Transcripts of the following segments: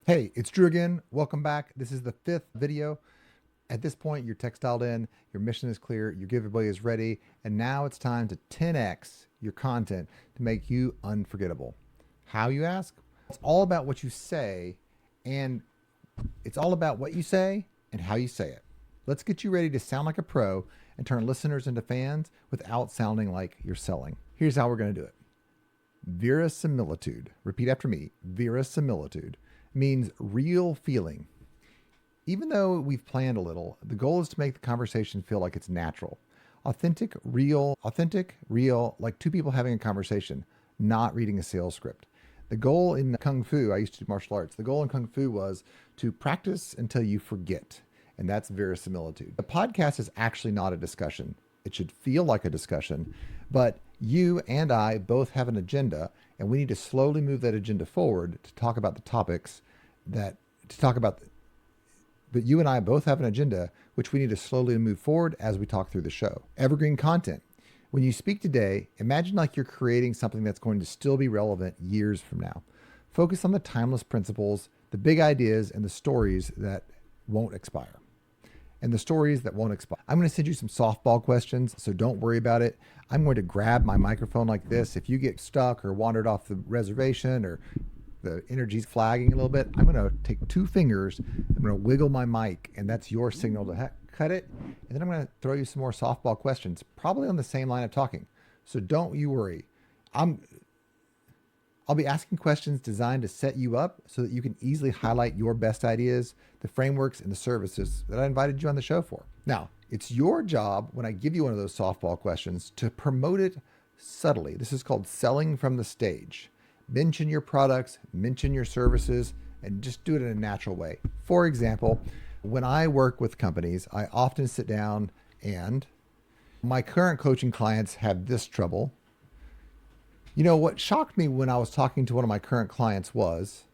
Hey, it's Drew again. Welcome back. This is the fifth video. At this point, your tech's dialed in, your mission is clear, your giveaway is ready, and now it's time to 10x your content to make you unforgettable. How, you ask? It's all about what you say, and it's all about what you say and how you say it. Let's get you ready to sound like a pro and turn listeners into fans without sounding like you're selling. Here's how we're going to do it. Verisimilitude. Repeat after me. Verisimilitude means real feeling. Even though we've planned a little, the goal is to make the conversation feel like it's natural. Authentic, real, like two people having a conversation, not reading a sales script. The goal in Kung Fu, I used to do martial arts, the goal in Kung Fu was to practice until you forget. And that's verisimilitude. The podcast is actually not a discussion. It should feel like a discussion, but you and I both have an agenda, and we need to slowly move that agenda forward to talk about the topics but you and I both have an agenda, which we need to slowly move forward as we talk through the show. Evergreen content. When you speak today, imagine like you're creating something that's going to still be relevant years from now. Focus on the timeless principles, the big ideas, and the stories that won't expire. I'm going to send you some softball questions, so don't worry about it. I'm going to grab my microphone like this. If you get stuck or wandered off the reservation or the energy's flagging a little bit, I'm going to take two fingers, I'm going to wiggle my mic, and that's your signal to cut it. And then I'm going to throw you some more softball questions, probably on the same line of talking. So don't you worry. I'll be asking questions designed to set you up so that you can easily highlight your best ideas, the frameworks, and the services that I invited you on the show for. Now, it's your job when I give you one of those softball questions to promote it subtly. This is called selling from the stage. Mention your products, mention your services, and just do it in a natural way. For example, when I work with companies, I often sit down and my current coaching clients have this trouble. You know, what shocked me when I was talking to one of my current clients was,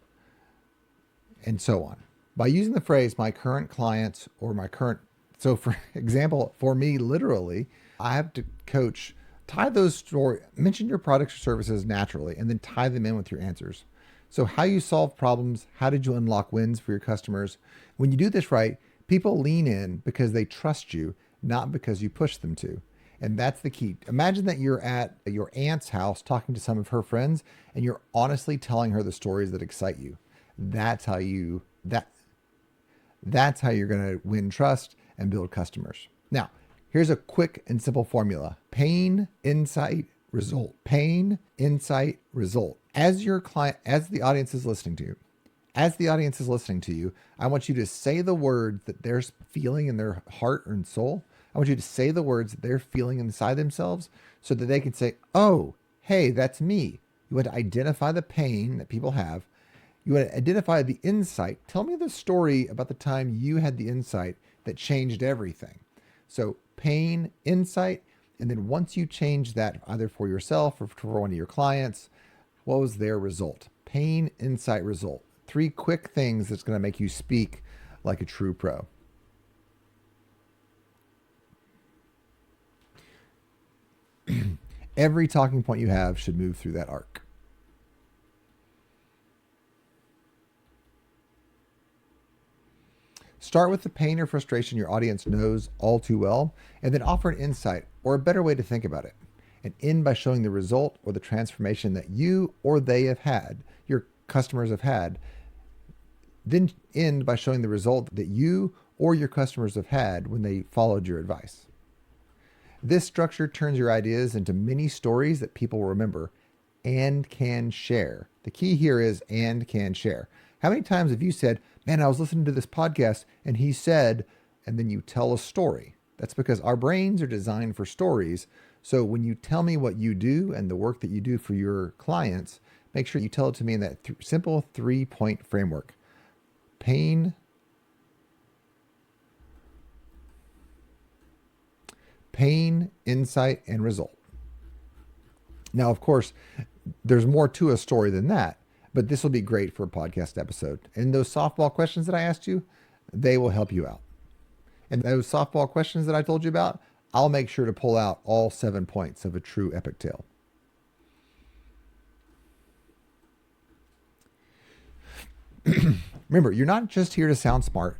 and so on. By using the phrase my current clients or my current, so for example, for me, literally, I have to coach, tie those stories, mention your products or services naturally, and then tie them in with your answers. So how you solve problems, how did you unlock wins for your customers? When you do this right, people lean in because they trust you, not because you push them to. And that's the key. Imagine that you're at your aunt's house talking to some of her friends and you're honestly telling her the stories that excite you. That's how you're going to win trust and build customers. Now, here's a quick and simple formula. Pain, insight, result. Pain, insight, result. As the audience is listening to you, I want you to say the words that they're feeling in their heart and soul. I want you to say the words that they're feeling inside themselves so that they can say, oh, hey, that's me. You want to identify the pain that people have. You want to identify the insight. Tell me the story about the time you had the insight that changed everything. So pain, insight, and then once you change that either for yourself or for one of your clients, what was their result? Pain, insight, result. 3 quick things that's going to make you speak like a true pro. Every talking point you have should move through that arc. Start with the pain or frustration your audience knows all too well, and then offer an insight or a better way to think about it. And end by showing the result or the transformation that you or they have had, your customers have had. Then end by showing the result that you or your customers have had when they followed your advice. This structure turns your ideas into mini stories that people will remember and can share. The key here is and can share. How many times have you said, man, I was listening to this podcast and he said, and then you tell a story? That's because our brains are designed for stories. So when you tell me what you do and the work that you do for your clients, make sure you tell it to me in that simple 3-point framework. Pain, insight, and result. Now, of course, there's more to a story than that, but this will be great for a podcast episode. And those softball questions that I asked you, they will help you out. And those softball questions that I told you about, I'll make sure to pull out all 7 points of a true epic tale. Remember, you're not just here to sound smart.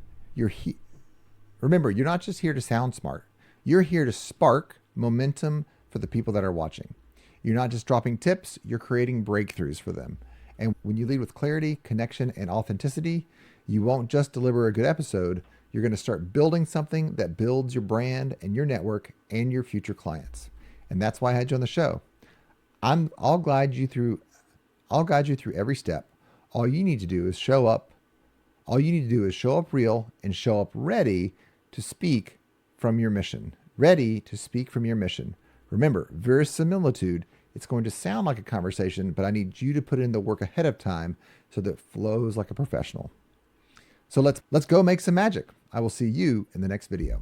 Remember, you're not just here to sound smart. You're here to spark momentum for the people that are watching. You're not just dropping tips, you're creating breakthroughs for them. And when you lead with clarity, connection, and authenticity, you won't just deliver a good episode, you're going to start building something that builds your brand and your network and your future clients. And that's why I had you on the show. I'll guide you through every step. All you need to do is show up. All you need to do is show up real and show up ready to speak from your mission. Ready to speak from your mission. Remember, verisimilitude, it's going to sound like a conversation, but I need you to put in the work ahead of time so that it flows like a professional. So let's go make some magic. I will see you in the next video.